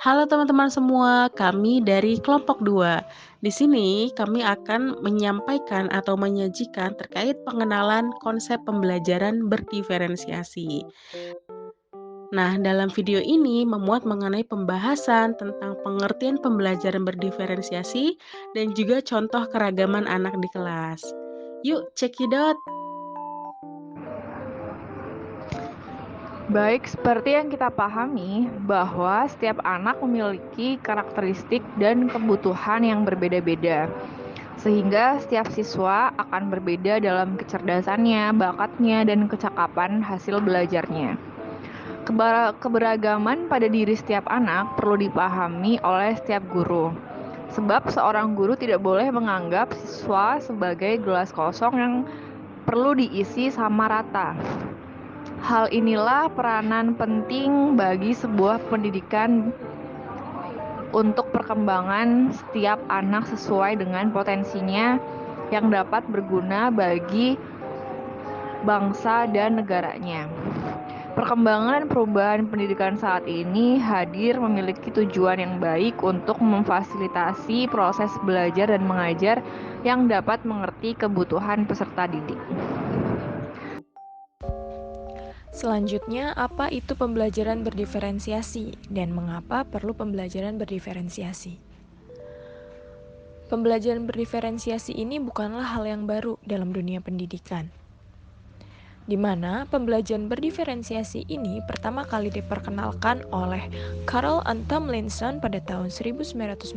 Halo teman-teman semua, kami dari kelompok 2. Di sini kami akan menyampaikan atau menyajikan terkait pengenalan konsep pembelajaran berdiferensiasi. Nah, dalam video ini memuat mengenai pembahasan tentang pengertian pembelajaran berdiferensiasi dan juga contoh keragaman anak di kelas. Yuk, cekidot! Baik, seperti yang kita pahami bahwa setiap anak memiliki karakteristik dan kebutuhan yang berbeda-beda, sehingga setiap siswa akan berbeda dalam kecerdasannya, bakatnya, dan kecakapan hasil belajarnya. Keberagaman pada diri setiap anak perlu dipahami oleh setiap guru, sebab seorang guru tidak boleh menganggap siswa sebagai gelas kosong yang perlu diisi sama rata. Hal inilah peranan penting bagi sebuah pendidikan untuk perkembangan setiap anak sesuai dengan potensinya yang dapat berguna bagi bangsa dan negaranya. Perkembangan dan perubahan pendidikan saat ini hadir memiliki tujuan yang baik untuk memfasilitasi proses belajar dan mengajar yang dapat mengerti kebutuhan peserta didik. Selanjutnya, apa itu pembelajaran berdiferensiasi dan mengapa perlu pembelajaran berdiferensiasi? Pembelajaran berdiferensiasi ini bukanlah hal yang baru dalam dunia pendidikan, di mana pembelajaran berdiferensiasi ini pertama kali diperkenalkan oleh Carl and Tomlinson pada tahun 1999,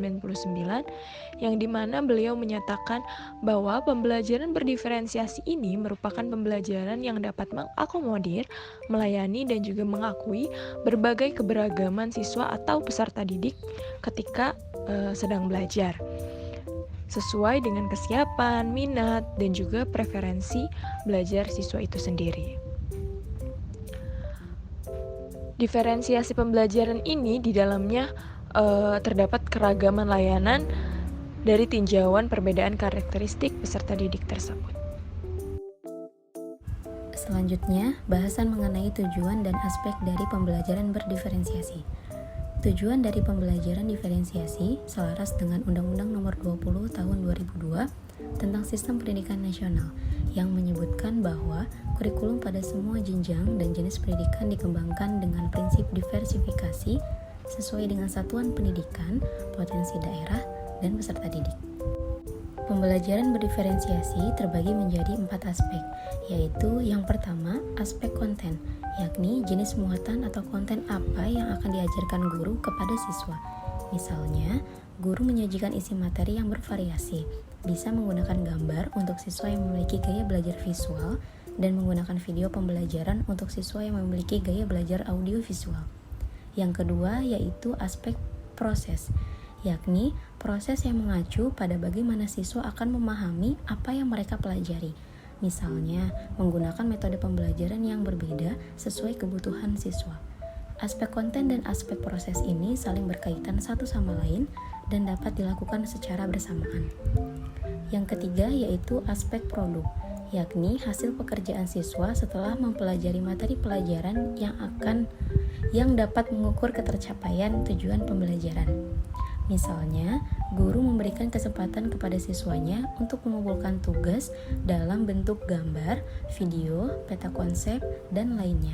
yang dimana beliau menyatakan bahwa pembelajaran berdiferensiasi ini merupakan pembelajaran yang dapat mengakomodir, melayani, dan juga mengakui berbagai keberagaman siswa atau peserta didik ketika sedang belajar, sesuai dengan kesiapan, minat, dan juga preferensi belajar siswa itu sendiri. Diferensiasi pembelajaran ini di dalamnya terdapat keragaman layanan dari tinjauan perbedaan karakteristik peserta didik tersebut. Selanjutnya, bahasan mengenai tujuan dan aspek dari pembelajaran berdiferensiasi. Tujuan dari pembelajaran diferensiasi selaras dengan Undang-Undang Nomor 20 Tahun 2002 tentang Sistem Pendidikan Nasional yang menyebutkan bahwa kurikulum pada semua jenjang dan jenis pendidikan dikembangkan dengan prinsip diversifikasi sesuai dengan satuan pendidikan, potensi daerah, dan peserta didik. Pembelajaran berdiferensiasi terbagi menjadi 4 aspek, yaitu yang pertama, aspek konten, yakni jenis muatan atau konten apa yang akan diajarkan guru kepada siswa. Misalnya, guru menyajikan isi materi yang bervariasi, bisa menggunakan gambar untuk siswa yang memiliki gaya belajar visual, dan menggunakan video pembelajaran untuk siswa yang memiliki gaya belajar audiovisual. Yang kedua, yaitu aspek proses, yakni proses yang mengacu pada bagaimana siswa akan memahami apa yang mereka pelajari. Misalnya, menggunakan metode pembelajaran yang berbeda sesuai kebutuhan siswa. Aspek konten dan aspek proses ini saling berkaitan satu sama lain dan dapat dilakukan secara bersamaan. Yang ketiga yaitu aspek produk, yakni hasil pekerjaan siswa setelah mempelajari materi pelajaran yang dapat mengukur ketercapaian tujuan pembelajaran. Misalnya, guru memberikan kesempatan kepada siswanya untuk mengumpulkan tugas dalam bentuk gambar, video, peta konsep, dan lainnya.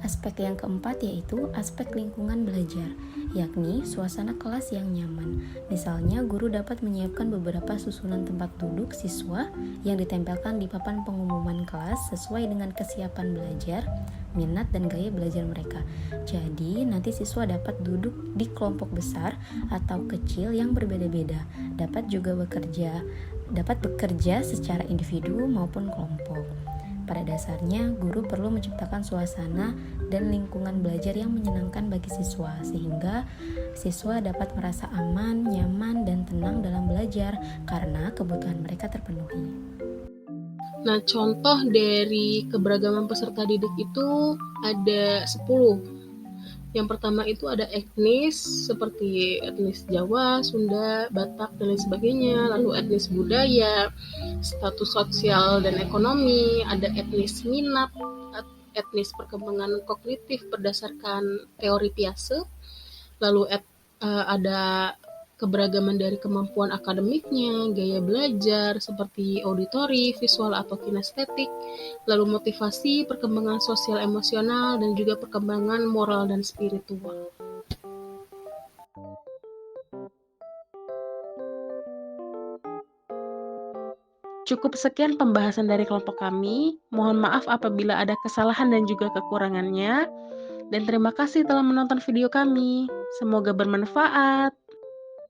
Aspek yang keempat yaitu aspek lingkungan belajar, yakni suasana kelas yang nyaman. Misalnya, guru dapat menyiapkan beberapa susunan tempat duduk siswa yang ditempelkan di papan pengumuman kelas sesuai dengan kesiapan belajar, minat, dan gaya belajar mereka. Jadi, nanti siswa dapat duduk di kelompok besar atau kecil yang berbeda-beda, dapat bekerja secara individu maupun kelompok. Pada dasarnya, guru perlu menciptakan suasana dan lingkungan belajar yang menyenangkan bagi siswa, sehingga siswa dapat merasa aman, nyaman, dan tenang dalam belajar karena kebutuhan mereka terpenuhi. Nah, contoh dari keberagaman peserta didik itu ada 10. Yang pertama itu ada etnis, seperti etnis Jawa, Sunda, Batak, dan lain sebagainya. Lalu etnis budaya, status sosial dan ekonomi, ada etnis minat, etnis perkembangan kognitif berdasarkan teori Piaget, lalu ada keberagaman dari kemampuan akademiknya, gaya belajar seperti auditori, visual atau kinestetik, lalu motivasi, perkembangan sosial emosional, dan juga perkembangan moral dan spiritual. Cukup sekian pembahasan dari kelompok kami. Mohon maaf apabila ada kesalahan dan juga kekurangannya. Dan terima kasih telah menonton video kami. Semoga bermanfaat.